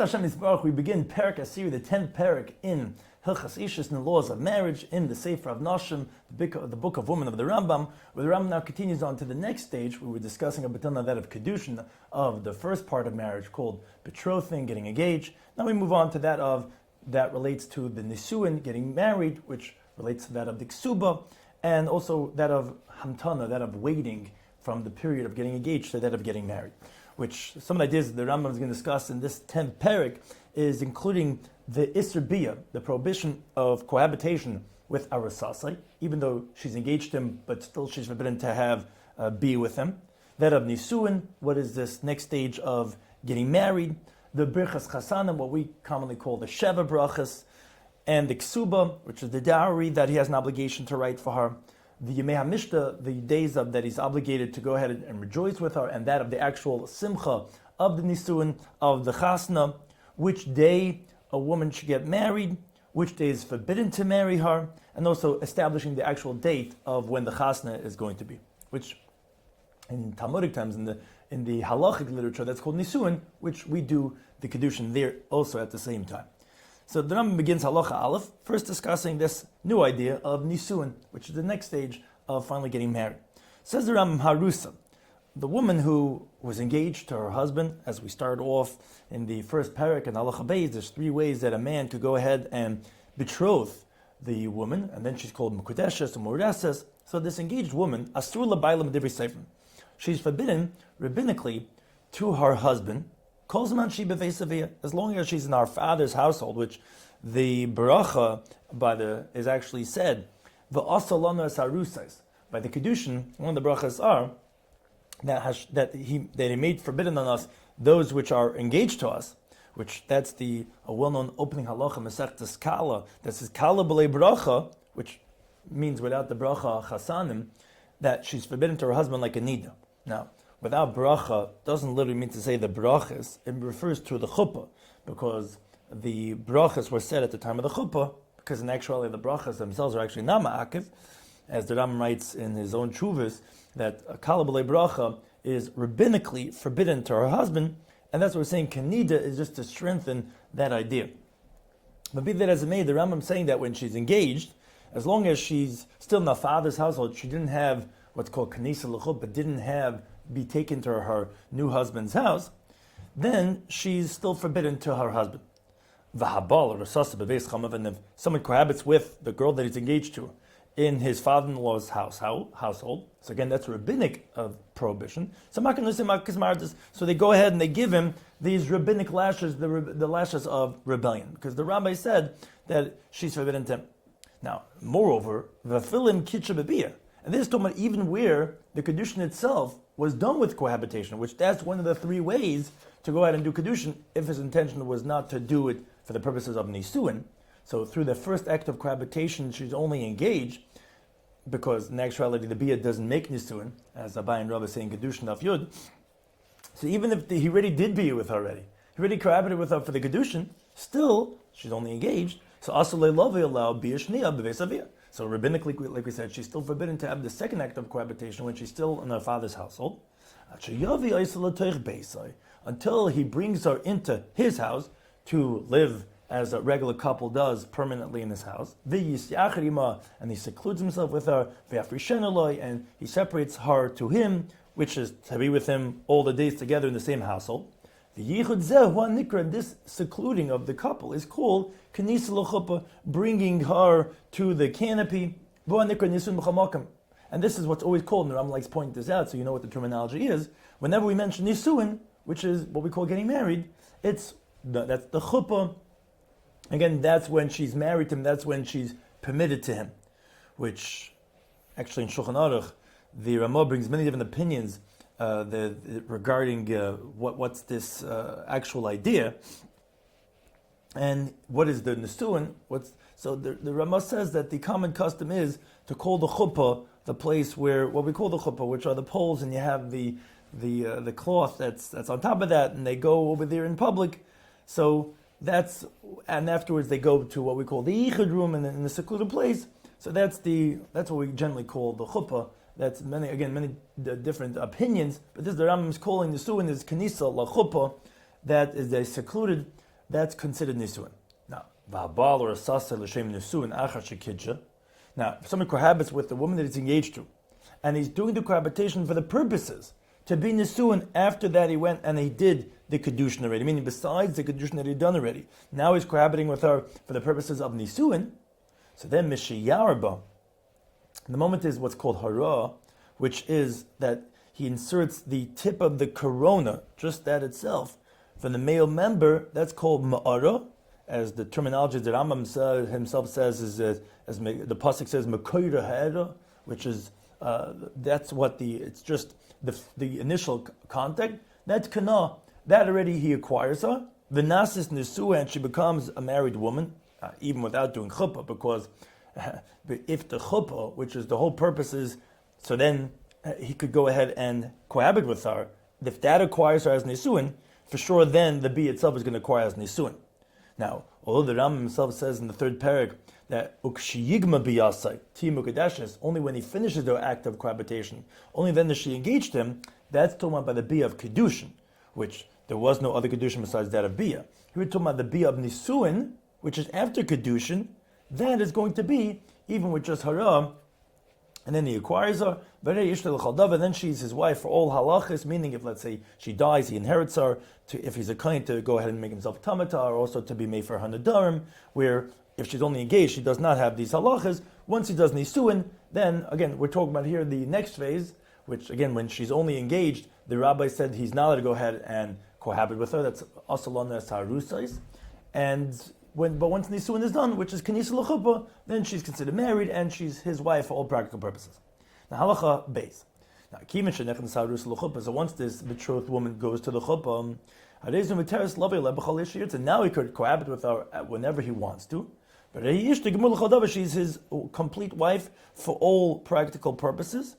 Hashem Yisbarach, we begin Perek Asiri, the 10th Perek in Hilchos Ishut, in the laws of marriage, in the Sefer of Nashim, the book of women of the Rambam, where the Rambam now continues on to the next stage. We were discussing a bit on that of Kedushin, of the first part of marriage called betrothing, getting engaged. Now we move on to that relates to the Nisuin, getting married, which relates to that of the Ksuba, and also that of Hamtana, that of waiting from the period of getting engaged to that of getting married. Which some of the ideas that the Rambam is going to discuss in this 10th Perek is including the Isser Bia, the prohibition of cohabitation with Arasasai, even though she's engaged to him, but still she's forbidden to have Bia with him. That of Nisuin, what is this next stage of getting married? The Birchas Chasanim, what we commonly call the Sheva Brachas, and the Ksuba, which is the dowry that he has an obligation to write for her. The Yemei HaMishta, the days of that he's obligated to go ahead and rejoice with her, and that of the actual Simcha of the Nisuin, of the Chasna, which day a woman should get married, which day is forbidden to marry her, and also establishing the actual date of when the Chasna is going to be, which in Talmudic times, in the halachic literature, that's called Nisuin, which we do the Kedushin there also at the same time. So the Rambam begins Halacha Aleph, first discussing this new idea of Nisuin, which is the next stage of finally getting married. Says the Rambam, Harusa, the woman who was engaged to her husband, as we start off in the first parak in Halacha Beis, there's 3 ways that a man could go ahead and betroth the woman, and then she's called Mukudeshes or Mureses. So this engaged woman, Asur L'Bailam Divrei Sefer, she's forbidden rabbinically to her husband, as long as she's in our father's household, which the bracha is actually said, by the Kedushin, one of the brachas are that he made forbidden on us those which are engaged to us, which that's a well-known opening halacha Masechtas Kala, that says Kala b'lei bracha, which means without the bracha chasanim, that she's forbidden to her husband like a nida. Now, without bracha doesn't literally mean to say the brachas. It refers to the chuppah, because the brachas were said at the time of the chuppah, because in actuality the brachas themselves are actually not ma'akiv, as the Ram writes in his own chuvas, that a kala b'lei bracha is rabbinically forbidden to her husband, and that's what we're saying. Kanida is just to strengthen that idea. But be that as it may, the Rambam saying that when she's engaged, as long as she's still in the father's household, she didn't have what's called kanisa l'chuppah, didn't be taken to her new husband's house, then she's still forbidden to her husband. And if someone cohabits with the girl that he's engaged to in his father-in-law's household, so again, that's rabbinic prohibition. So they go ahead and they give him these rabbinic lashes, the lashes of rebellion, because the rabbi said that she's forbidden to him. Now, moreover, v'filim kitcha b'biyah, and this is talking about even where the Kedushin itself was done with cohabitation, which that's one of the 3 ways to go ahead and do Kedushin, if his intention was not to do it for the purposes of Nisuin. So through the first act of cohabitation, she's only engaged, because in actuality the Bia doesn't make Nisuin, as Abai and Rav is saying Kedushin of Yud. So even if he already did Bia with her already, he already cohabited with her for the Kedushin, still, she's only engaged, so Asalei Lavi allow Bia Shniya B'Vesavia. So rabbinically, like we said, she's still forbidden to have the second act of cohabitation when she's still in her father's household, until he brings her into his house to live as a regular couple does permanently in his house. And he secludes himself with her, and he separates her to him, which is to be with him all the days together in the same household. This secluding of the couple is called Kanisa L'Chuppah, bringing her to the canopy. And this is what's always called, and the Rambam likes pointing this out so you know what the terminology is. Whenever we mention Nisuin, which is what we call getting married, that's the Chuppah. Again, that's when she's married to him, that's when she's permitted to him. Which, actually in Shulchan Aruch, the Ramah brings many different opinions regarding what's this actual idea, and what is the Nisuin. So the Ramah says that the common custom is to call the chuppah the place where, what we call the chuppah, which are the poles, and you have the cloth that's on top of that, and they go over there in public. So and afterwards they go to what we call the yichud room in the secluded place. So that's what we generally call the chuppah. That's many different opinions, but this the Rambam is calling the Nisuin is Kanisa La Chuppah, that is a secluded that's considered nisuin. Now, v'habal or a sasa l'shem nisuin achar shekidja. Now, if someone cohabits with the woman that he's engaged to, and he's doing the cohabitation for the purposes to be nisuin, after that he went and he did the kedushin already, meaning besides the kedushin that he'd done already, now he's cohabiting with her for the purposes of nisuin. So then mishiyarba, the moment is what's called hara, which is that he inserts the tip of the corona, just that itself, from the male member. That's called ma'ara, as the terminology that Rambam himself says is as the pasuk says makoira ha'era, which is that's what it's just the initial contact. That's kana. That already he acquires her. The nasis nisua, and she becomes a married woman, even without doing chuppah, because if the chuppah, which is the whole purpose, is so then he could go ahead and cohabit with her. If that acquires her as nisuin, for sure then the bee itself is going to acquire as nisuin. Now, although the Rambam himself says in the third parak that ukshiyigma biyasai timukadeshes, only when he finishes the act of cohabitation, only then does she engage him. That's talking about by the bia of kedushin, which there was no other kedushin besides that of bia. Here we're talking about the bia of nisuin, which is after kedushin. That is going to be even with just haram, and then he acquires her. And then she's his wife for all halachas, meaning if, let's say, she dies, he inherits her, if he's a kain, to go ahead and make himself tamata, or also to be made for her nadarim, where if she's only engaged, she does not have these halachas. Once he does nisuin, then, again, we're talking about here the next phase, which, again, when she's only engaged, the rabbi said he's not allowed to go ahead and cohabit with her. That's asalana sarusais. But once nisuin is done, which is kanisa l'chuppah, then she's considered married and she's his wife for all practical purposes. Now halacha beis. Now kimin shenech sarus l'chuppah. So once this betrothed woman goes to the chuppah, and now he could cohabit with her whenever he wants to. But she's his complete wife for all practical purposes.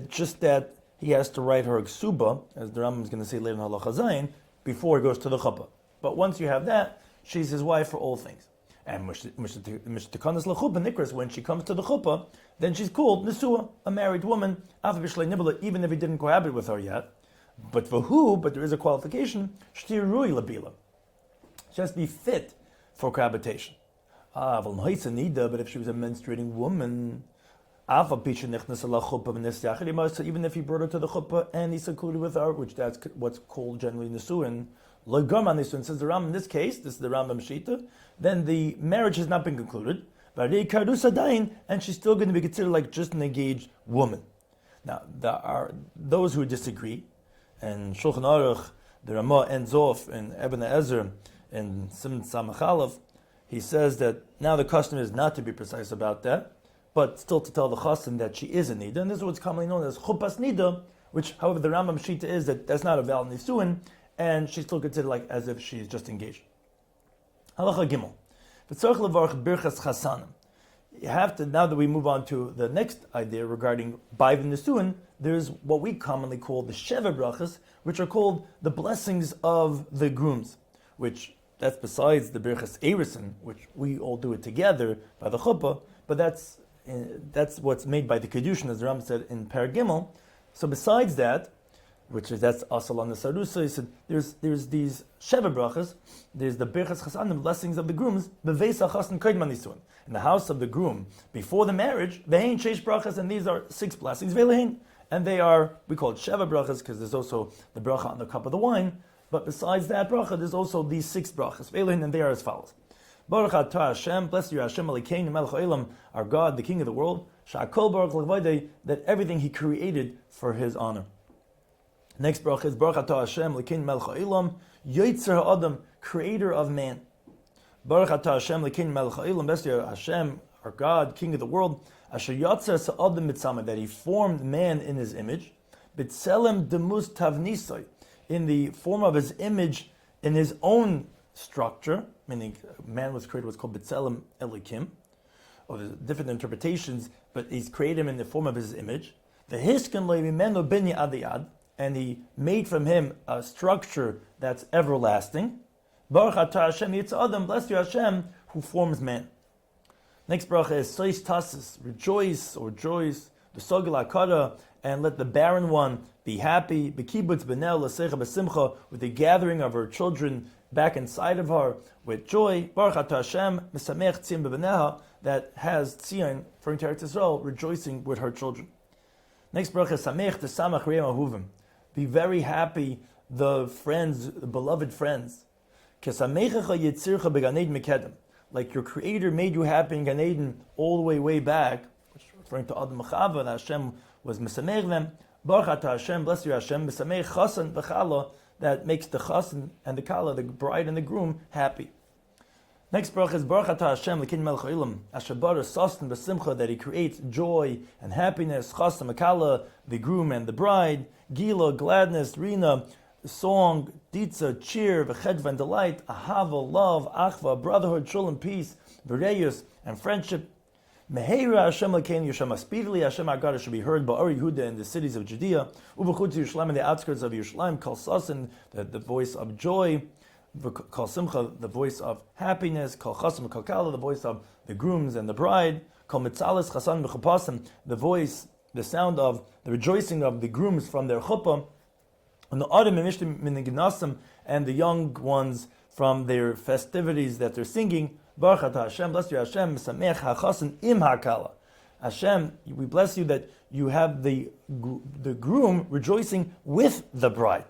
Just that he has to write her ksuba, as the Rambam is going to say later in halacha zayin, before he goes to the chuppah. But once you have that, she's his wife for all things. And when she comes to the chuppah, then she's called Nesua, a married woman, even if he didn't cohabit with her yet. But there is a qualification, she has to be fit for cohabitation. But if she was a menstruating woman, even if he brought her to the chuppah and he secluded with her, which that's what's called generally Nesuin, says the Rambam, in this case, this is the Rambam Shita, then the marriage has not been concluded, and she's still going to be considered like just an engaged woman. Now, there are those who disagree, and Shulchan Aruch, the Ramah ends off in Eben Ezer, in Simon Samachalov, he says that now the custom is not to be precise about that, but still to tell the chassan that she is a nida, and this is what's commonly known as chupas nida, which, however, the Rambam Shita is that that's not a valid nisuin, and she's still considered like as if she's just engaged. Halacha Gimel. You have to, now that we move on to the next idea regarding Baiv and Nisuin, there's what we commonly call the Sheva Brachas, which are called the blessings of the grooms, which that's besides the Birchas Erison, which we all do it together by the Chuppah, but that's what's made by the Kedushin, as the Ram said in Parag Gimel. So besides that, that's Asal on the Sarusa, he said there's these Sheva Brachas, there's the Birchas Chasanim, blessings of the grooms, Beveisa Chasan Koidman Nisuin, in the house of the groom before the marriage, Vehein Sheish Brachas, and these are 6 blessings, Velehin, and they are, we call it Sheva Brachas because there's also the bracha on the cup of the wine, but besides that bracha, there's also these 6 brachas, Velehin, and they are as follows. Baruch atah Hashem, blessed you Hashem Alikeinu Melech Olam, our God, the King of the world, Sha'akol Baruch L'Kavodei, that everything He created for His honor. Next bracha is Baruch atah Hashem L'Kein Melech Ha'olam Yotzer Ha'adam, creator of man. Baruch atah Hashem L'Kein Melech Ha'olam, blessed Hashem, our God, King of the world, Asher Yotzer Sa'adam Mitzama, that He formed man in His image, B'Tselem Demus Tavnisai, in the form of His image, in His own structure, meaning man was created what's called B'Tselem Elikim, or there's different interpretations, but He's created him in the form of His image. The Hiskan Le'imenu B'Ni Adiyad, and He made from him a structure that's everlasting. Baruch atah Hashem Yitzadam, blessed you Hashem, who forms man. Next bracha is Sois Tasis, rejoice or joys, the Sogil Akara, and let the barren one be happy. B'kibbutz b'nei l'secha b'simcha, with the gathering of her children back inside of her with joy. Baruch atah Hashem, mesamech tzion bebeneha, that has tzion, referring to Eretz Yisrael, rejoicing with her children. Next bracha, samech tesamach re'em ahuvim. Be very happy, the friends, the beloved friends. Kesamechecha yitzircha began eden mekedem. Like your Creator made you happy in Gan Eden all the way back, referring to Adam and Chava, that Hashem was mesamech them. Baruch atah Hashem, bless you Hashem, mesamech chasan v'chala, that makes the chasan and the kala, the bride and the groom, happy. Next bracha is Baruch atah Hashem l'kin melech ha'olam, asher bara sasan b'simcha, that He creates joy and happiness, chasan v'kala, the groom and the bride, gila, gladness, rina, song, ditza, cheer, v'chedva, and delight, ahava, love, achva, brotherhood, shalom, peace, bereyus, and friendship. Meheira Hashem l'kein Yeshama, speedily Hashem our God should be heard by Or Yehuda in the cities of Judea, ubechutz Yerushalayim, in the outskirts of Yerushalayim, kol sasin, the voice of joy, kol simcha, the voice of happiness, kol chasam, kol kala, the voice of the grooms and the bride, kol mitzalis chasan v'chupasim, the voice, the sound of the rejoicing of the grooms from their chuppah, and the adam and the young ones from their festivities that they're singing. Baruch atah Hashem, bless you Hashem, mesamech hachasan im hakala. Hashem, we bless you that you have the groom rejoicing with the bride.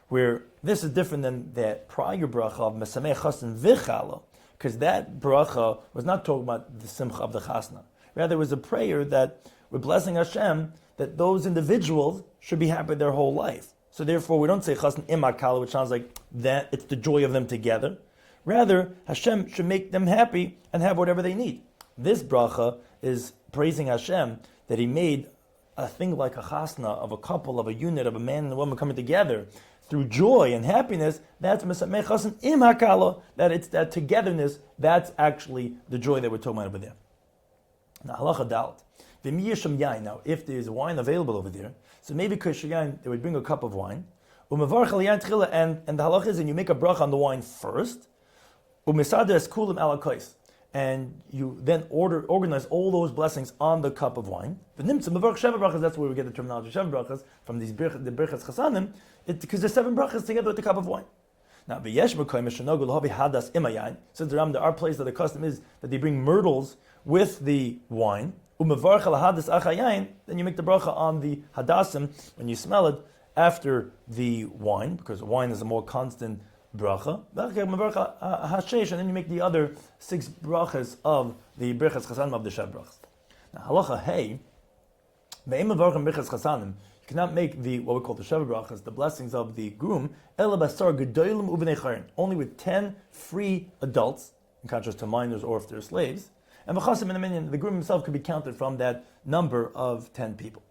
Where this is different than that prior bracha of mesamech chasan v'chala, because that bracha was not talking about the simcha of the chasna. Rather, it was a prayer that we're blessing Hashem that those individuals should be happy their whole life. So therefore, we don't say chasan im hakala, which sounds like that it's the joy of them together. Rather, Hashem should make them happy and have whatever they need. This bracha is praising Hashem that He made a thing like a chasna of a couple, of a unit, of a man and a woman coming together through joy and happiness. That's mesamech chasan im hakala, that it's that togetherness, that's actually the joy that we're talking about over there. Now, halacha dalet. Now, if there is wine available over there, so maybe kashayan, they would bring a cup of wine, and the halacha is, and you make a bracha on the wine first, and you then organize all those blessings on the cup of wine. That's where we get the terminology sheva brachas from these the birchas chasanim, because there's 7 brachas together with the cup of wine. Now, since the Rambam, there are places that the custom is that they bring myrtles with the wine. Then you make the bracha on the hadassim when you smell it after the wine, because wine is a more constant bracha. And then you make the other 6 brachas of the birchas chasanim of the sheva brachas. Now, halacha hey, you cannot make the what we call the sheva brachas, the blessings of the groom, only with 10 free adults, in contrast to minors or if they're slaves. And the groom himself could be counted from that number of 10 people.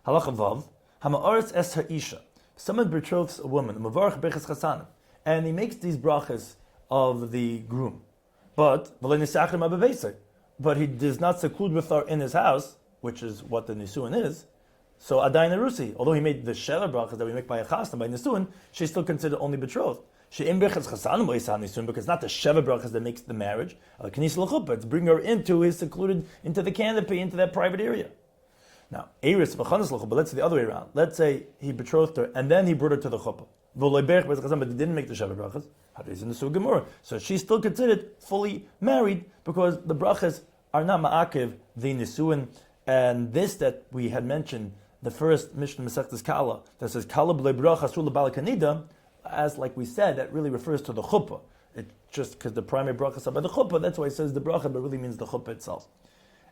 Halacha vav, hama'aretz es ha'isha. Someone betroths a woman, and he makes these brachas of the groom, but he does not seclude with her in his house, which is what the nisuin is. So adayin arusi, although he made the sheva brachas that we make by a chasna, by nisuin, she's still considered only betrothed. Because it's not the sheva brachas that makes the marriage. It's bring her into his secluded, into the canopy, into that private area. Now, but let's say the other way around. Let's say he betrothed her and then he brought her to the chuppah. But he didn't make the sheva brachas. So she's still considered fully married because the brachas are not ma'akev the nisuin. And this that we had mentioned, the first Mishnah Masechtas Kala, that says Kala b'lei bracha asur l'bal kanida, as like we said, that really refers to the chuppah. It just because the primary brachas are by the chuppah, that's why it says the bracha, but really means the chuppah itself.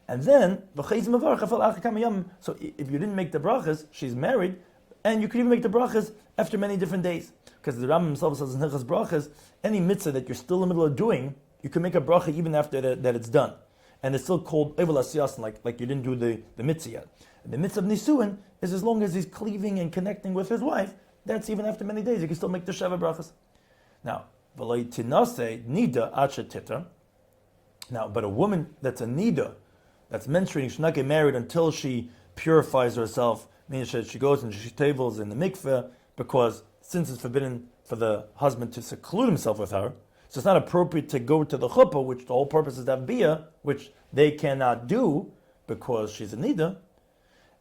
And then, so if you didn't make the brachas, she's married, and you could even make the brachas after many different days. Because the Rambam himself says in Hilchos brachas, any mitzvah that you're still in the middle of doing, you can make a bracha even after that it's done. And it's still called Evel Asiyasin, like you didn't do the mitzvah yet. And the mitzvah of Nisuin is as long as he's cleaving and connecting with his wife, that's even after many days, you can still make the sheva brachas. Now, v'loi tinase nida acha titer. Now, but a woman that's a nida, that's menstruating, should not get married until she purifies herself, meaning she goes and she tables in the mikveh, because since it's forbidden for the husband to seclude himself with her, so it's not appropriate to go to the chuppah, which the whole purpose is to have bia, which they cannot do because she's a nida.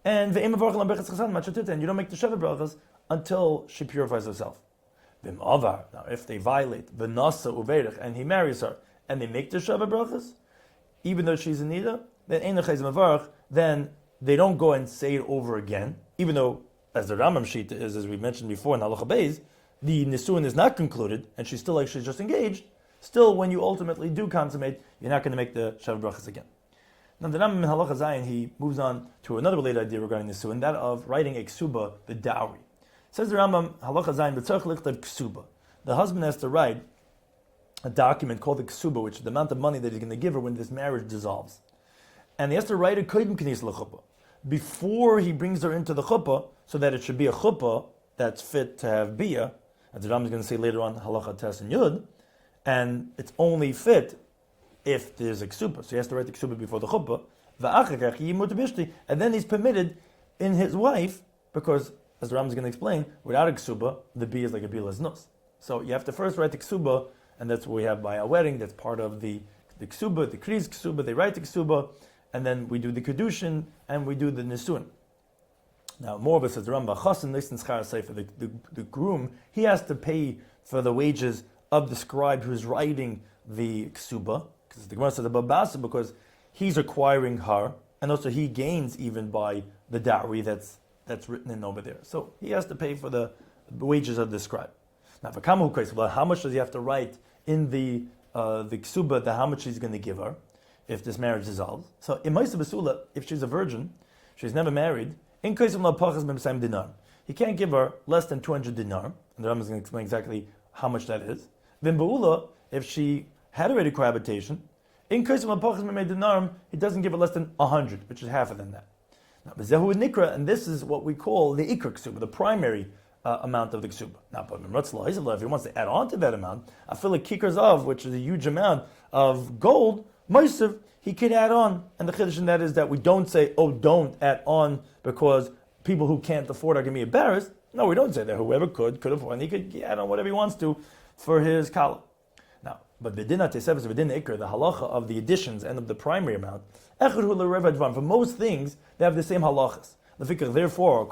And you don't make the sheva brachas until she purifies herself. Now, if they violate the nasa uveirich and he marries her and they make the Shabbat brachas, even though she's in nida, then ein lechayz mavarach. Then they don't go and say it over again, even though, as the Rambam Shita is, as we mentioned before in Halacha Beis, the nisuin is not concluded and she's still actually just engaged. Still, when you ultimately do consummate, you're not going to make the Shabbat brachas again. Now, the Rambam in Halacha Zayin, he moves on to another related idea regarding nisuin, that of writing a ksuba, the dowry. Says the Rambam, Halacha Zayin, b'tzarech lichtav ksuba. The husband has to write a document called the ksuba, which is the amount of money that he's going to give her when this marriage dissolves. And he has to write a kodim knis l'chuppah before he brings her into the chuppah, so that it should be a chuppah that's fit to have biyah, as the Rambam is going to say later on, Halacha Tes and Yud, and it's only fit if there's a ksuba. So he has to write the ksuba before the chuppah, and then he's permitted in his wife, because, as the Rambam is going to explain, without a ksuba, the biyah is like a bilas nus. So you have to first write the ksuba, and that's what we have by our wedding. That's part of the ksuba, the kriz ksuba. They write the ksuba, and then we do the kedushin, and we do the nisuin. Now, moreover, says the Rambam, chasen listen schar sefer, the groom, he has to pay for the wages of the scribe who's writing the ksuba, because the Gemara says about basa, because he's acquiring her, and also he gains even by the dowry that's written in over there. So he has to pay for the wages of the scribe. Now, for kamu kreis, well, how much does he have to write in the ksuba, how much he's going to give her if this marriage dissolves? So, in Maisa Basula, if she's a virgin, she's never married, in kaisim la pachas b'msayim dinar, he can't give her less than 200 dinar, and the Rambam is going to explain exactly how much that is. Then Ba'ula, if she had already cohabitation, in kaisim la pachas b'may dinar, he doesn't give her less than 100, which is half of than that. Now, b'zehu nikra, and this is what we call the ikra ksuba, the primary amount of the ksuba. Now, but if he wants to add on to that amount, I feel like kikars of, which is a huge amount of gold, Ma'isiv, he could add on. And the chiddush in that is that we don't say, oh, don't add on because people who can't afford are going to be embarrassed. No, we don't say that. Whoever could afford, and he could add on whatever he wants to for his kala. Now, but within the halacha of the additions and of the primary amount, for most things, they have the same halachas. Therefore,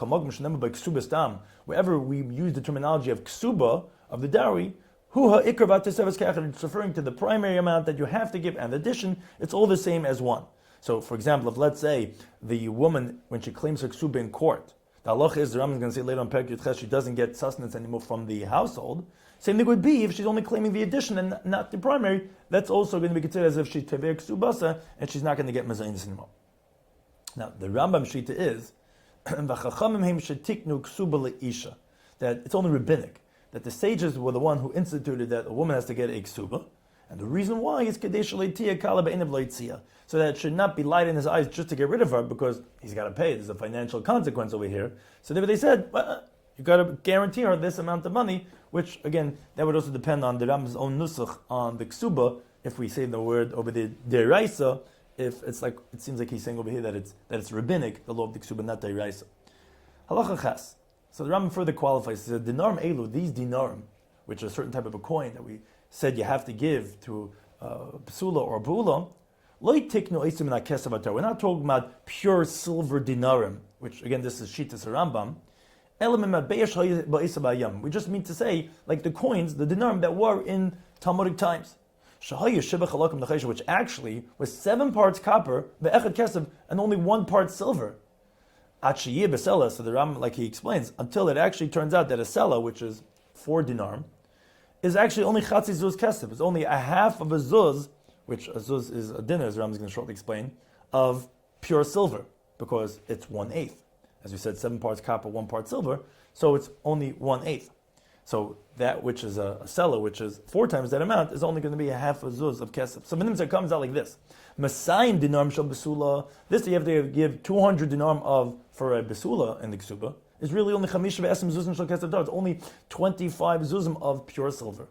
wherever we use the terminology of ksuba, of the dowry, it's referring to the primary amount that you have to give, and the addition, it's all the same as one. So, for example, if let's say the woman, when she claims her ksuba in court, the halacha is, the Rambam is going to say later on Perek Yud Ches, she doesn't get sustenance anymore from the household. Same thing would be if she's only claiming the addition and not the primary. That's also going to be considered as if she's tever ksubasa, and she's not going to get mezainis anymore. Now, the Rambam Shita is that it's only rabbinic, that the sages were the one who instituted that a woman has to get a ksuba, and the reason why is so that it should not be light in his eyes just to get rid of her because he's got to pay. There's a financial consequence over here. So therefore they said, well, you got to guarantee her this amount of money, which again, that would also depend on the Rambam's own nusach on the ksuba. If we say the word over the deraisa, if it's like, it seems like he's saying over here that it's rabbinic, the law of the ksuba, not deraisa. Halacha chas. So the Rambam further qualifies, he said, dinarim elu, these dinarim, which are a certain type of a coin that we said you have to give to psula or bula, we're not talking about pure silver dinarim, which again, this is Shitas Rambam. We just mean to say, like the coins, the dinarim that were in Talmudic times, which actually was 7 parts copper, and only 1 part silver. So the Ram, like he explains, until it actually turns out that a sela, which is 4 dinar, is actually only chatzi zuz kesef. It's only a half of a zuz, which a zuz is a dinner, as Ram is going to shortly explain, of pure silver, because it's 1/8. As we said, 7 parts copper, 1 part silver, so it's only 1/8. So that which is a sela, which is 4 times that amount, is only going to be a half a zuz of kesef. So minimum comes out like this. Masayim dinarm shel besula. This you have to give 200 dinarm of for a besula in the ksuba. Is really only chamisha ve'esem zuzim shel kesef. It's only 25 zuzim of pure silver,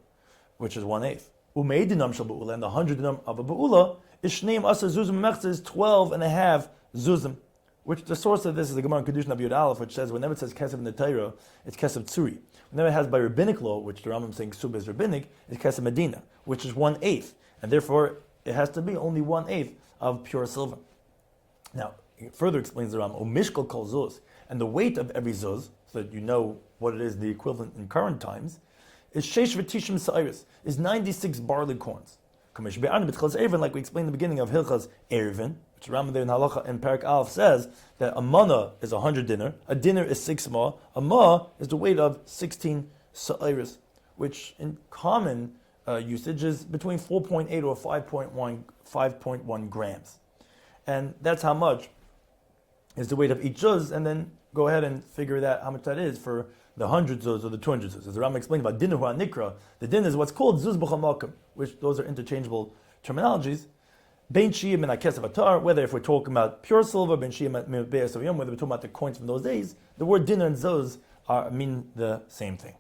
which is 1/8. Umei dinarm shel beula, and the 100 dinarm of a beula is shneim asa zuzim mechza, is 12 and a half zuzim. Which the source of this is the Gemara in Kedushin of Yud Aleph, which says whenever it says kesef in the Torah, it's kesef tzuri. Whenever it has by rabbinic law, which the Rambam is saying ksuba is rabbinic, it's kesef medina, which is 1/8, and therefore it has to be only 1/8 of pure silver. Now, it further explains the Rambam, mishkal kol zuz, and the weight of every zuz, so that you know what it is, the equivalent in current times, is sheish v'tishim sa'iris, is 96 barley corns. Like we explained in the beginning of Hilchos Erevin, which Rambam there in Halacha in Parak Aleph says that a mana is 100 dinar, a dinar is 6 ma, a ma is the weight of 16 sa'iris, which in common usage is between 4.8 or 5.1 grams. And that's how much is the weight of each zuz, and then go ahead and figure that how much that is for the 100 zuz or the 200 zuz. As the Rambam explained about dinner nikra, the din is what's called zuz b'chamakim, which those are interchangeable terminologies. Bein shiyim and akesav atar, whether if we're talking about pure silver, bein shiyim and be'esav yom, whether we're talking about the coins from those days, the word dinner and zuz mean the same thing.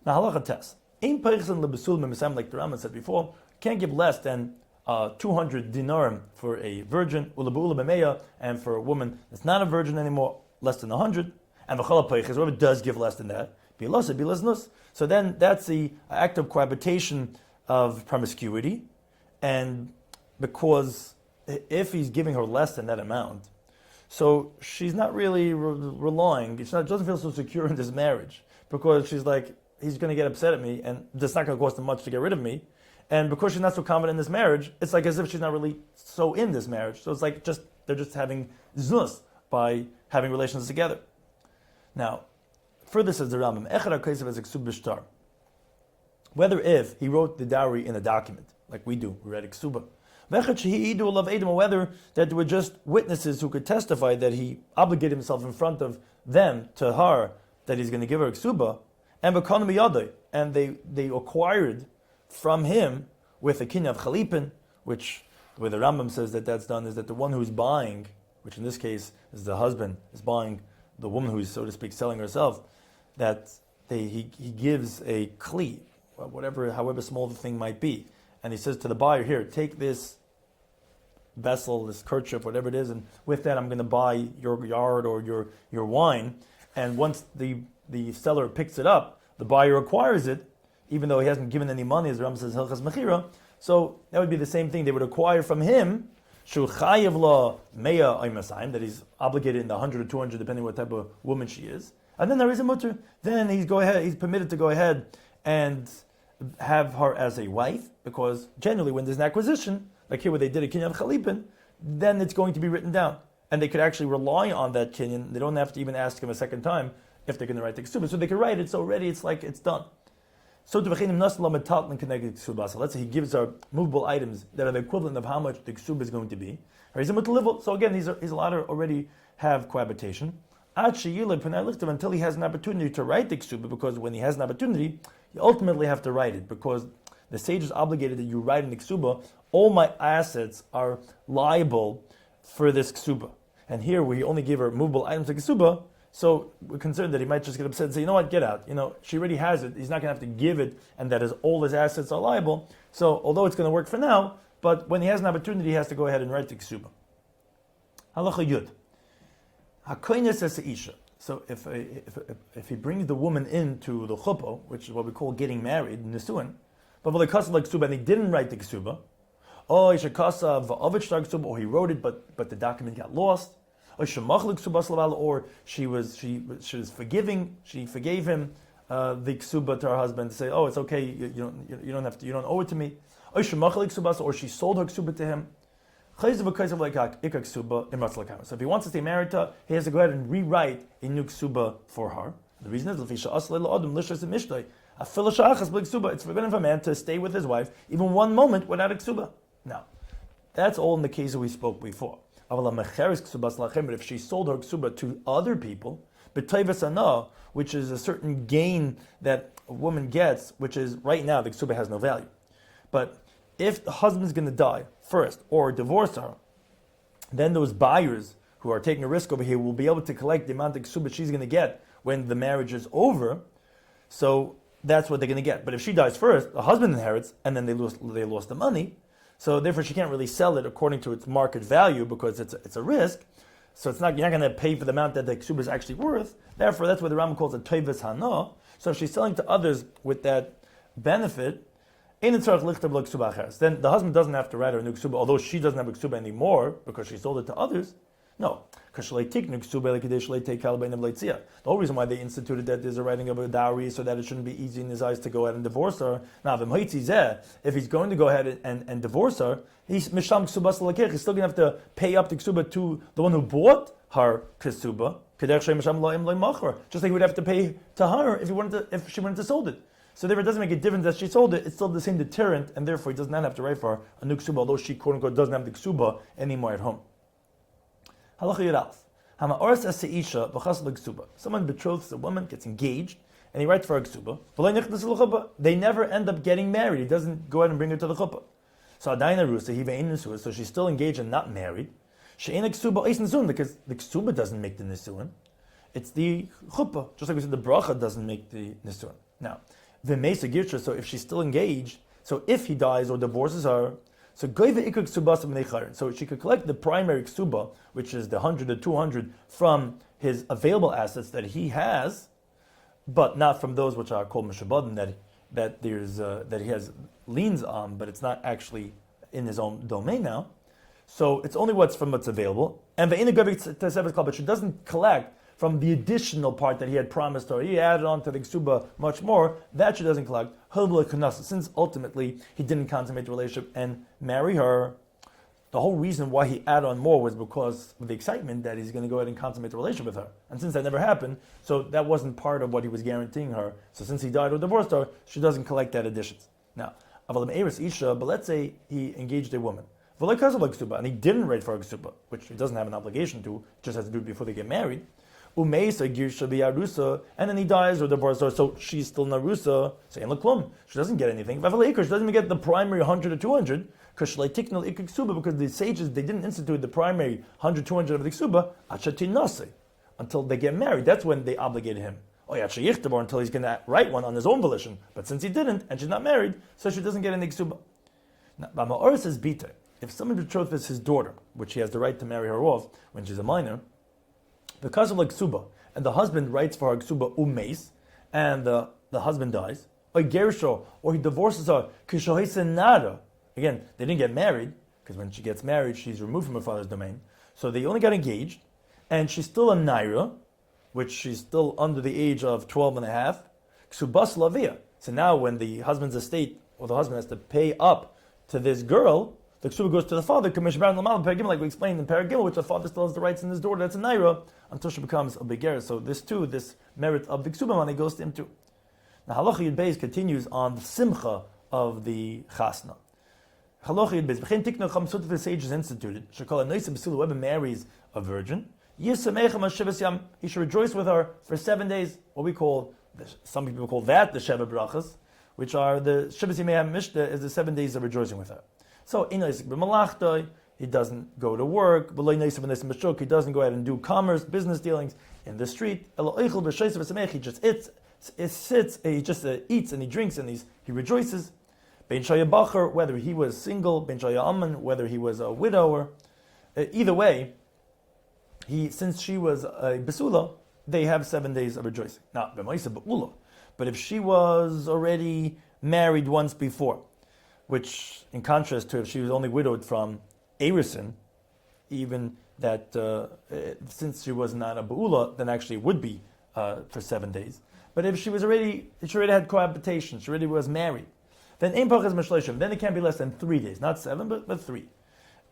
Now halacha test. Ein peichsen lebesul memisam, like the Rambam said before, can't give less than 200 dinarim for a virgin, ulabu'ula b'meya, and for a woman that's not a virgin anymore, less than 100. And v'chala peiches, whoever does give less than that, bilasa bilasnus. So then that's the act of cohabitation of promiscuity, and because if he's giving her less than that amount, so she's not really relying. Doesn't feel so secure in this marriage because she's like, he's going to get upset at me, and it's not going to cost him much to get rid of me. And because she's not so confident in this marriage, it's like as if she's not really so in this marriage. So it's like they're just having znus by having relations together. Now, further says the Rambam, Echad HaKesav as a ksub b'shtar. Whether if he wrote the dowry in a document, like we do, we read ksuba, whether that there were just witnesses who could testify that he obligated himself in front of them to her that he's going to give her ksuba, and they acquired from him with a kinyan of chalipin, which the way the Rambam says that that's done is that the one who's buying, which in this case is the husband, is buying the woman who's, so to speak, selling herself, that he gives a kli, however small the thing might be, and he says to the buyer, here, take this vessel, this kerchief, whatever it is, and with that I'm going to buy your yard or your wine. And once the seller picks it up, the buyer acquires it, even though he hasn't given any money, as Rambam says, Hilchas Mechira. So that would be the same thing. They would acquire from him, Shu Chayev La Meya Aymasayim, that he's obligated in the 100 or 200, depending what type of woman she is. And then there is a mutter. Then he's permitted to go ahead and have her as a wife, because generally when there's an acquisition, like here where they did a kinyan chalipin, then it's going to be written down. And they could actually rely on that kinyan. They don't have to even ask him a second time if they're going to write the ksubah. So they can write it, so already it's like it's done. So let's say he gives her movable items that are the equivalent of how much the ksubah is going to be. So again, he's allowed to already have cohabitation. Until he has an opportunity to write the ksubah, because when he has an opportunity, you ultimately have to write it, because the sage is obligated that you write in the ksubah, all my assets are liable for this ksubah. And here we only give her movable items to ksubah, so we're concerned that he might just get upset and say, you know what, get out. She already has it. He's not going to have to give it, and that is all his assets are liable. So although it's going to work for now, but when he has an opportunity, he has to go ahead and write the ksubah. Halacha Yud. Hakoines says to Isha. So if he brings the woman into the chuppah, which is what we call getting married, nisuin, but like ksubah, and he didn't write the ksubah, or he wrote it, but the document got lost, or she was forgiving, she forgave him the ksubah to her husband to say, oh, it's okay, you don't owe it to me, or she sold her ksubah to him. So if he wants to stay married to her, he has to go ahead and rewrite a new ksubah for her. The reason is it's forbidden for a man to stay with his wife even one moment without a ksubah. Now, that's all in the case that we spoke before. But if she sold her ksubah to other people, which is a certain gain that a woman gets, which is right now the ksubah has no value. But if the husband's going to die first or divorce her, then those buyers who are taking a risk over here will be able to collect the amount of ksubah she's going to get when the marriage is over. So that's what they're going to get. But if she dies first, the husband inherits, and then they lost the money. So therefore, she can't really sell it according to its market value because it's a risk. So you're not going to pay for the amount that the ksubah is actually worth. Therefore, that's what the Rambam calls a toivas hana. So if she's selling to others with that benefit, then the husband doesn't have to write her a new ksubah, although she doesn't have a ksubah anymore because she sold it to others. No. The whole reason why they instituted that there's a writing of a dowry so that it shouldn't be easy in his eyes to go ahead and divorce her. Now, if he's going to go ahead and divorce her, he's still going to have to pay up the ksuba to the one who bought her ksuba, just like he would have to pay to her if she wanted to sold it. So therefore, it doesn't make a difference that she sold it. It's still the same deterrent, and therefore he does not have to write for her a new ksuba, although she quote unquote doesn't have the ksuba anymore at home. Someone betroths a woman, gets engaged, and he writes for a ksuba. They never end up getting married. He doesn't go ahead and bring her to the chuppah. So she's still engaged and not married. Because the ksuba doesn't make the nisuin. It's the chuppah. Just like we said, the bracha doesn't make the nisuin. Now, so if she's still engaged, so if he dies or divorces her, so she could collect the primary ksuba, which is the 100 or 200 from his available assets that he has, but not from those which are called mishabadim that he has liens on, but it's not actually in his own domain now. So it's only what's available. And but she doesn't collect from the additional part that he had promised her. He added on to the ksuba much more. That she doesn't collect. Since ultimately he didn't consummate the relationship and marry her, the whole reason why he added on more was because of the excitement that he's going to go ahead and consummate the relationship with her. And since that never happened, so that wasn't part of what he was guaranteeing her. So since he died or divorced her, she doesn't collect that additions. Now, but let's say he engaged a woman. And he didn't write for a ksuba, which he doesn't have an obligation to, just has to do it before they get married. And then he dies or divorces her, so she's still narusa. She doesn't get anything. She doesn't even get the primary 100 or 200 because the sages, they didn't institute the primary 100, 200 of the ksuba until they get married. That's when they obligated him. Until he's going to write one on his own volition. But since he didn't, and she's not married, so she doesn't get any ksuba. Now, says bita. If someone betroths his daughter, which he has the right to marry her off when she's a minor, because of like ksuba, and the husband writes for her ksuba umeis, and the husband dies, or gersho, or he divorces her kishohisenara. Again, they didn't get married because when she gets married, she's removed from her father's domain. So they only got engaged, and she's still a naira, which she's still under the age of 12 and a half. Ksubas lavia. So now, when the husband's estate or the husband has to pay up to this girl, the ksuba goes to the father, like we explained in Paragim, which the father still has the rights in his daughter, that's a naira, until she becomes a beger. So this merit of the ksuba money goes to him too. Now Halacha Yud Beis continues on the simcha of the chasna. Halacha Yud Beis, v'chein tikna chamsut the sages instituted, shekol anoisim b'silu, whoever marries a virgin, he should rejoice with her for 7 days, what we call, some people call that the Sheva Brachas, which are the Shivas Yimei HaMishta is the 7 days of rejoicing with her. So, he doesn't go to work, he doesn't go ahead and do commerce, business dealings in the street. He just sits, he just eats and he drinks and he rejoices. Whether he was single, whether he was a widower, either way, since she was a besula, they have 7 days of rejoicing. Now, but if she was already married once before, which, in contrast to if she was only widowed from Erison, even that since she was not a Ba'ula, then actually it would be for 7 days. But if she already had cohabitation, she already was married, then Ein Pachas Mishleishim, then it can't be less than 3 days, not 7, but 3.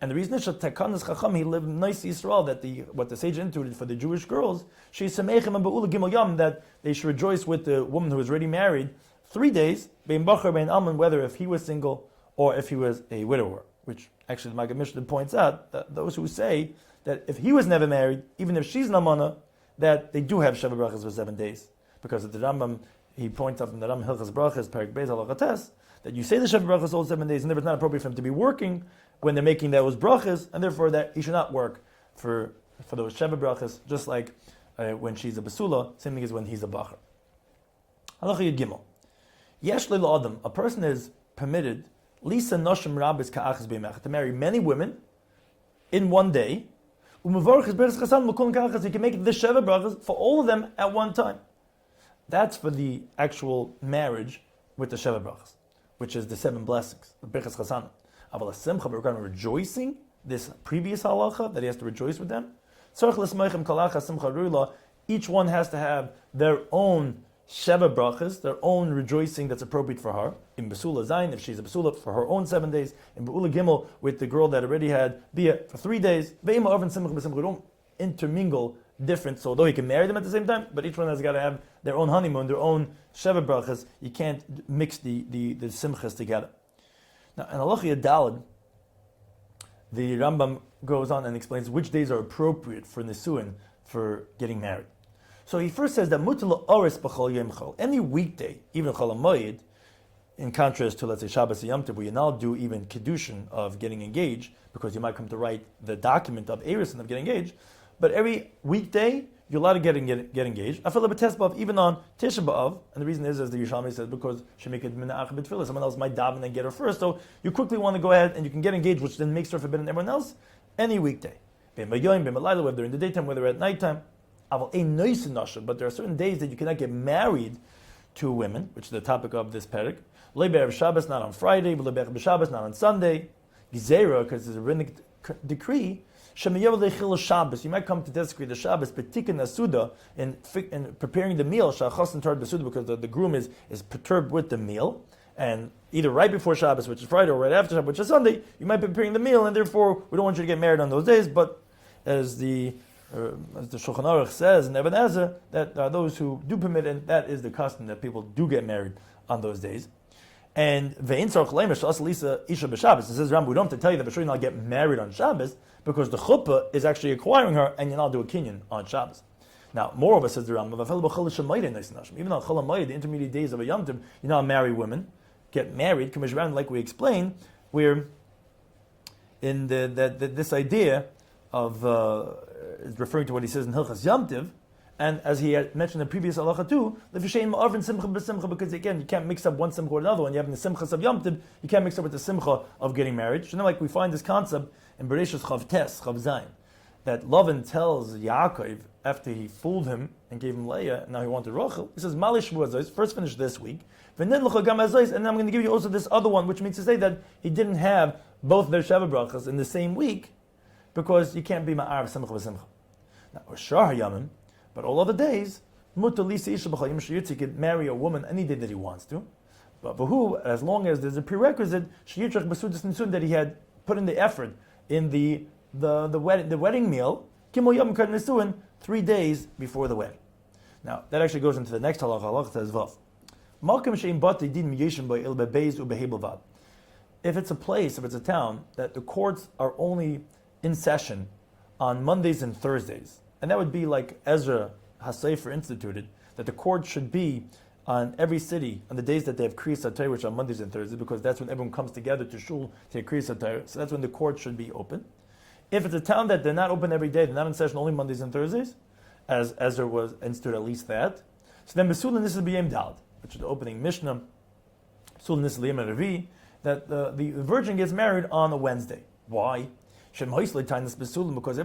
And the reason is Tekanas Chacham, he lived in nice Yisrael, that what the sage instituted for the Jewish girls, she's Sameichem and Ba'ula Gimel Yom, that they should rejoice with the woman who was already married 3 days, Bein Bachar, Bein Alman, whether if he was single or if he was a widower, which actually the Maggid Mishneh points out that those who say that if he was never married, even if she's Namana, that they do have Sheva Brachas for 7 days. Because at the Rambam, he points out from the Rambam Hilchos Brachas, Perek Beis Halachates, that you say the Sheva Brachas all 7 days, and therefore it's not appropriate for him to be working when they're making those brachas, and therefore that he should not work for those Sheva Brachas, just like when she's a Basula, same thing as when he's a Bachar. Halacha Yud Gimel. Yesh Leil Adam, a person is permitted Lisa Noshim Rabbis Ka'achas Beimech, to marry many women in one day. He can make the Sheva Brachas for all of them at one time. That's for the actual marriage with the Sheva Brachas, which is the 7 blessings, the Birchas Chasana. Aval Simcha, but regarding rejoicing, this previous halacha that he has to rejoice with them. Each one has to have their own Sheva brachas, their own rejoicing that's appropriate for her. In Besula Zayin, if she's a Besula, for her own 7 days. In Be'ula Gimel, with the girl that already had Bia for 3 days. Ve'ima Arvin Simcha B'Simcha. We don't intermingle different, so although he can marry them at the same time, but each one has got to have their own honeymoon, their own Sheva brachas. You can't mix the Simchas together. Now, in Halacha Yadalad, the Rambam goes on and explains which days are appropriate for Nisuin, for getting married. So he first says that Mutala Oris B'chol Yom Chol, any weekday, even Chol HaMoed, in contrast to, let's say, Shabbos and Yom Tov, where you now do even Kiddushin of getting engaged, because you might come to write the document of Eris and of getting engaged, but every weekday, you're allowed to get engaged. I feel a test b'av, even on Tisha B'av, and the reason is, as the Yerushalmi says, because she make it mina'ach b'tfilah, someone else might daven and get her first, so you quickly want to go ahead and you can get engaged, which then makes her forbidden than everyone else, any weekday. Whether they're in the daytime, whether at nighttime. But there are certain days that you cannot get married to women, which is the topic of this parak. Le'be'erev Shabbos, not on Friday, le'be'erev Shabbos, not on Sunday. Gizera, because there's a rabbinic decree. Shabbos. You might come to desecrate the Shabbos, but tikkun asuda in preparing the meal. Shachas tard besuda, because the groom is perturbed with the meal, and either right before Shabbos, which is Friday, or right after Shabbos, which is Sunday, you might be preparing the meal, and therefore we don't want you to get married on those days. But as the Shulchan Aruch says in Even Ezer, that there are those who do permit, and that is the custom that people do get married on those days. And ve'in tzarich leimer she'as lisa isha b'Shabbos. It says Rambam, we don't have to tell you that b'shur you'll not get married on Shabbos, because the chuppah is actually acquiring her, and you'll not do a kinyan on Shabbos. Now, moreover, says the Rambam, even on Chol HaMoed, the intermediate days of a Yom Tov, you now marry women, get married, like we explained, where in this idea of is referring to what he says in Hilchos Yom Tov, and as he had mentioned in the previous halacha too, because again, you can't mix up one simcha with another one. You have the simchas of Yom Tov, you can't mix up with the simcha of getting married. So now, like we find this concept in Bereshis Chav Tes, Chav Zayin, that Lavan tells Yaakov after he fooled him and gave him Leah, and now he wanted Rachel. He says, Malish Shvuazos, first finish this week, and then I'm going to give you also this other one, which means to say that he didn't have both their Sheva brachas in the same week, because you can't be ma'ar simcha v'simcha. Now, or shar hayamim, but all other days, mutar lisa isha b'chol yom sheyitzik, could marry a woman any day that he wants to. But who, as long as there's a prerequisite, sheyitrach b'sudas nisun, that he had put in the effort in the wedding meal, kimol yom kar nisuin, 3 days before the wedding. Now, that actually goes into the next halacha. Halacha says vav. Malkim she'im bati din miyeshim ba'il bebeis u'behebel vav. If it's a place, if it's a town, that the courts are only in session on Mondays and Thursdays, and that would be like Ezra HaSefer instituted, that the court should be on every city on the days that they have Kriyas HaTorah, which are Mondays and Thursdays, because that's when everyone comes together to shul to have Kriyas HaTorah. So that's when the court should be open. If it's a town that they're not open every day, they're not in session only Mondays and Thursdays, as Ezra was instituted at least that, so then Besulin this is B'yem Dal, which is the opening Mishnah, Besulin this is L'yem Revi, that the virgin gets married on a Wednesday. Why? Because if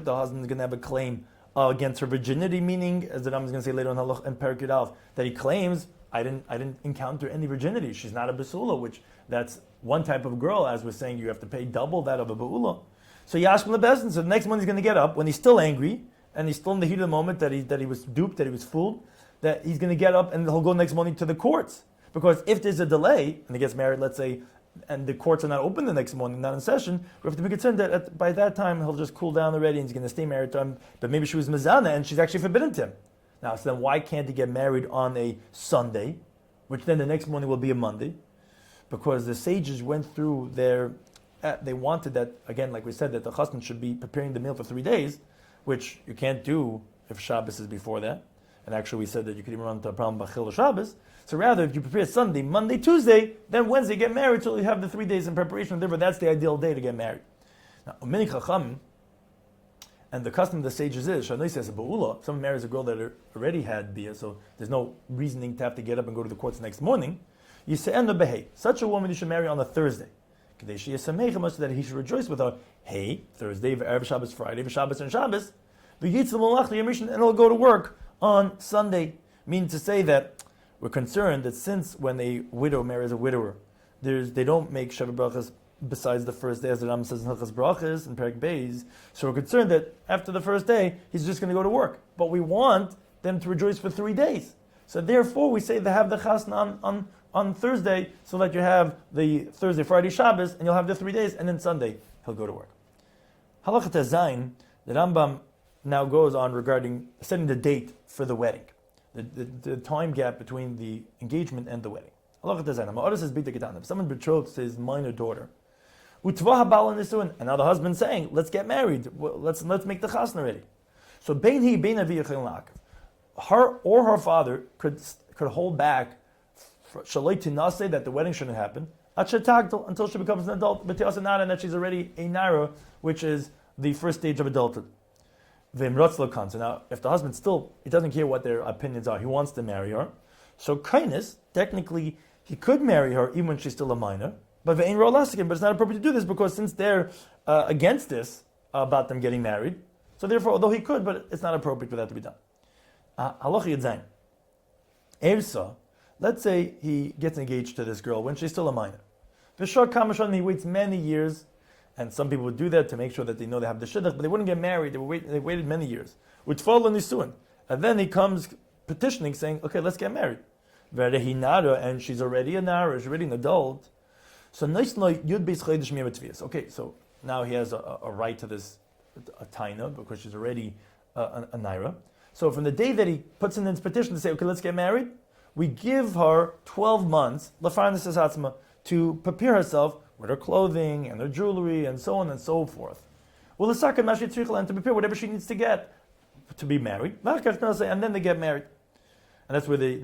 the husband is going to have a claim against her virginity, meaning, as the Rambam is going to say later on in Perek Yud, that he claims, I didn't encounter any virginity. She's not a besula, which that's one type of girl, as we're saying, you have to pay double that of a beula. So you ask him the best, and so the next morning he's going to get up when he's still angry and he's still in the heat of the moment that he was duped, that he was fooled, that he's going to get up and he'll go next morning to the courts. Because if there's a delay and he gets married, let's say, and the courts are not open the next morning, not in session, we have to be concerned that by that time he'll just cool down already and he's going to stay married to him. But maybe she was mezana and she's actually forbidden to him. Now, so then why can't he get married on a Sunday, which then the next morning will be a Monday? Because the sages went through they wanted that, again, like we said, that the husband should be preparing the meal for 3 days, which you can't do if Shabbos is before that. And actually we said that you could even run into a problem by Chil Shabbos. So rather, if you prepare Sunday, Monday, Tuesday, then Wednesday get married, so you have the 3 days in preparation. Therefore, that's the ideal day to get married. Now, Umini Chacham, and the custom of the sages is, Shanoi says, Ba'ula, if someone marries a girl that already had Bia, so there's no reasoning to have to get up and go to the courts the next morning, you say, such a woman you should marry on a Thursday. So that he should rejoice with her, hey, Thursday, Erev Shabbos, Friday, Shabbos and Shabbos, and he'll go to work on Sunday. Meaning to say that we're concerned that since when a widow marries a widower, they don't make Sheva brachas besides the first day, as the Rambam says in Hilchos Brachos and Perek Beis. So we're concerned that after the first day, he's just going to go to work. But we want them to rejoice for 3 days. So therefore, we say they have the chasna on Thursday, so that you have the Thursday, Friday, Shabbos, and you'll have the 3 days, and then Sunday, he'll go to work. Halacha Tezayin, the Rambam now goes on regarding setting the date for the wedding, the time gap between the engagement and the wedding. Halacha Tezayin, if someone betrothed his minor daughter, and now the husband's saying, let's get married, let's make the chasna ready. So her or her father could hold back shaloi tinaseh, that the wedding shouldn't happen until she becomes an adult, but and that she's already a naira, which is the first stage of adulthood. So now, if the husband still, he doesn't care what their opinions are, he wants to marry her. So kindness, technically, he could marry her even when she's still a minor, but it's not appropriate to do this because since they're against this about them getting married, so therefore, although he could, but it's not appropriate for that to be done. Halacha Yadzayin. Ersa, let's say he gets engaged to this girl when she's still a minor. V'shor kamashon, he waits many years, and some people would do that to make sure that they know they have the shidduch, but they wouldn't get married. They waited many years. Which fall on nisuin, and then he comes petitioning, saying, "Okay, let's get married." And she's already a nara, she's already an adult. So okay, so now he has a right to this a taina because she's already a naira. So from the day that he puts in his petition to say, "Okay, let's get married," we give her 12 months to prepare herself with her clothing and her jewelry and so on and so forth. Well, the and to prepare whatever she needs to get to be married, and then they get married. And that's where the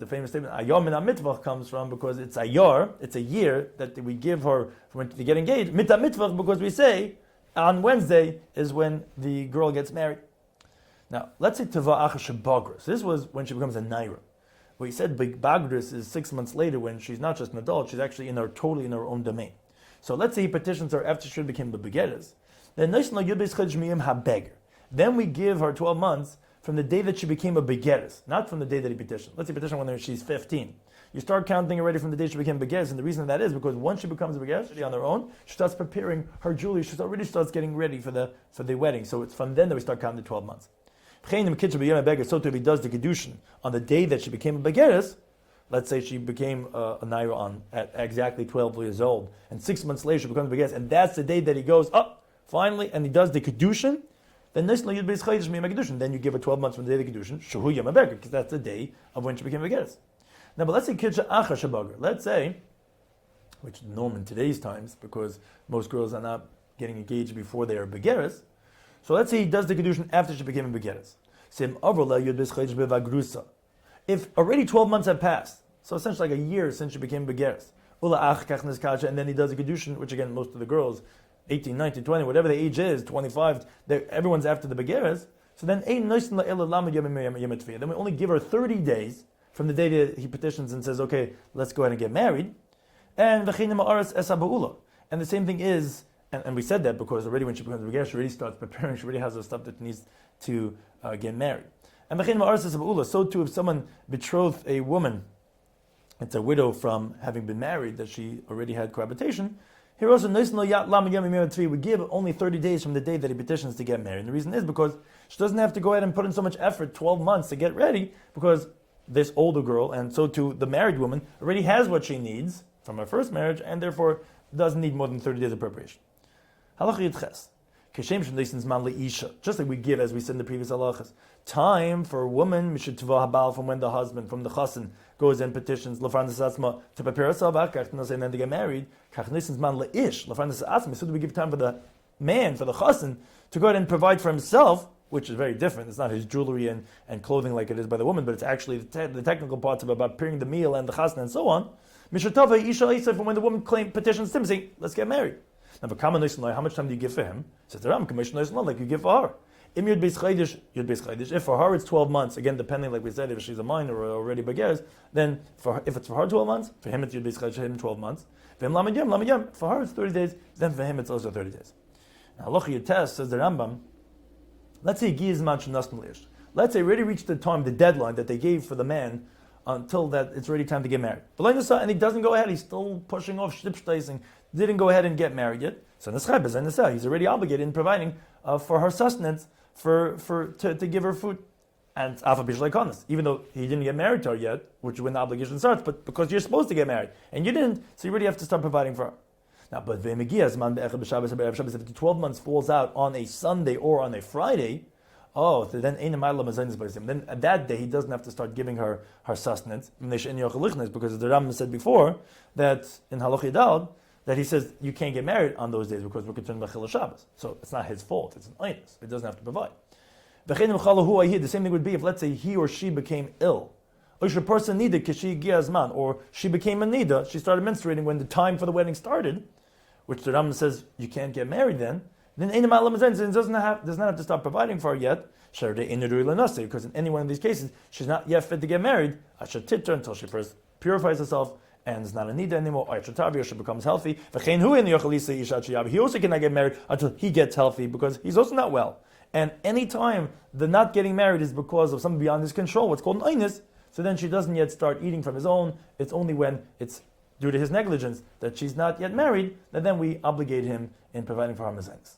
famous statement, Ayom min mitvach comes from, because it's a year that we give her when to get engaged. Mit mitvach, because we say on Wednesday is when the girl gets married. Now, let's say Tava Acha Shebagris. This was when she becomes a naira. What he said, Big Bagris, is 6 months later when she's not just an adult, she's actually totally in her own domain. So let's say he petitions her after she became the begetters. Then we give her 12 months from the day that she became a begetters, not from the day that he petitioned. Let's say petition when she's 15. You start counting already from the day she became begetters, and the reason that is because once she becomes a begetters on her own, she starts preparing her jewelry, she already starts getting ready for the wedding. So it's from then that we start counting the 12 months. So too, if he does the kedushin on the day that she became a begetters, let's say she became a naira at exactly 12 years old, and 6 months later she becomes a begetters, and that's the day that he goes up finally, and he does the kedushin. Then you give her 12 months from the day of the kedushin, because that's the day of when she became a begetters. Now, but let's say kiddush acha shabager. Let's say, which is normal in today's times, because most girls are not getting engaged before they are begetters. So let's say he does the kedushin after she became a begetters. If already 12 months have passed, so essentially like a year since she became begetters, and then he does the kedushin, which again most of the girls, 18, 19, 20, whatever the age is, 25, everyone's after the begetters. So then we only give her 30 days from the day that he petitions and says, okay, let's go ahead and get married. And the same thing is, and we said that because already when she becomes a begetter, she already starts preparing, she already has the stuff that needs to get married. And so too, if someone betrothed a woman, it's a widow from having been married, that she already had cohabitation, here also, we give only 30 days from the day that he petitions to get married. And the reason is because she doesn't have to go ahead and put in so much effort, 12 months, to get ready, because this older girl, and so too the married woman, already has what she needs from her first marriage, and therefore doesn't need more than 30 days of preparation. Just like we give, as we said in the previous halachas, time for a woman, from when the husband, from the chassan, goes and petitions to prepare herself, and then to get married. So do we give time for the man, for the chassan, to go ahead and provide for himself, which is very different. It's not his jewelry and clothing like it is by the woman, but it's actually the technical parts about preparing the meal and the chassan and so on. From when the woman petitions him, saying, let's get married. Now, how much time do you give for him? Says the Ram, like you give for her. If for her it's 12 months, again depending, like we said, if she's a minor or already begetters, then if it's for her 12 months, for him it's Yud Beis Chodesh, him 12 months. For her it's 30 days, then for him it's also 30 days. Now, Halacha Yates, says the Rambam, let's say let's say already reached the time, the deadline that they gave for the man until that it's already time to get married. And he doesn't go ahead, he's still pushing off shtipshteising, didn't go ahead and get married yet. So he's already obligated in providing for her sustenance, to give her food. And even though he didn't get married to her yet, which is when the obligation starts, but because you're supposed to get married, and you didn't, so you really have to start providing for her. Now, but if the 12 months falls out on a Sunday or on a Friday, then at that day he doesn't have to start giving her sustenance, because the Rambam said before that in Halach Yidal, that he says you can't get married on those days because we're concerned about Chil Shabbos. So it's not his fault, it's an aynus. It doesn't have to provide. The same thing would be if, let's say, he or she became ill. Or a person needed kishi giazman, or she became a nida, she started menstruating when the time for the wedding started, which the Rambam says you can't get married then does not have to start providing for her yet, because in any one of these cases, she's not yet fit to get married. I should tit her until she first purifies herself and is not a nida anymore, or she becomes healthy. He also cannot get married until he gets healthy, because he's also not well. And any time the not getting married is because of something beyond his control, what's called an aynus, so then she doesn't yet start eating from his own. It's only when it's due to his negligence that she's not yet married that then we obligate him in providing for her mezainis.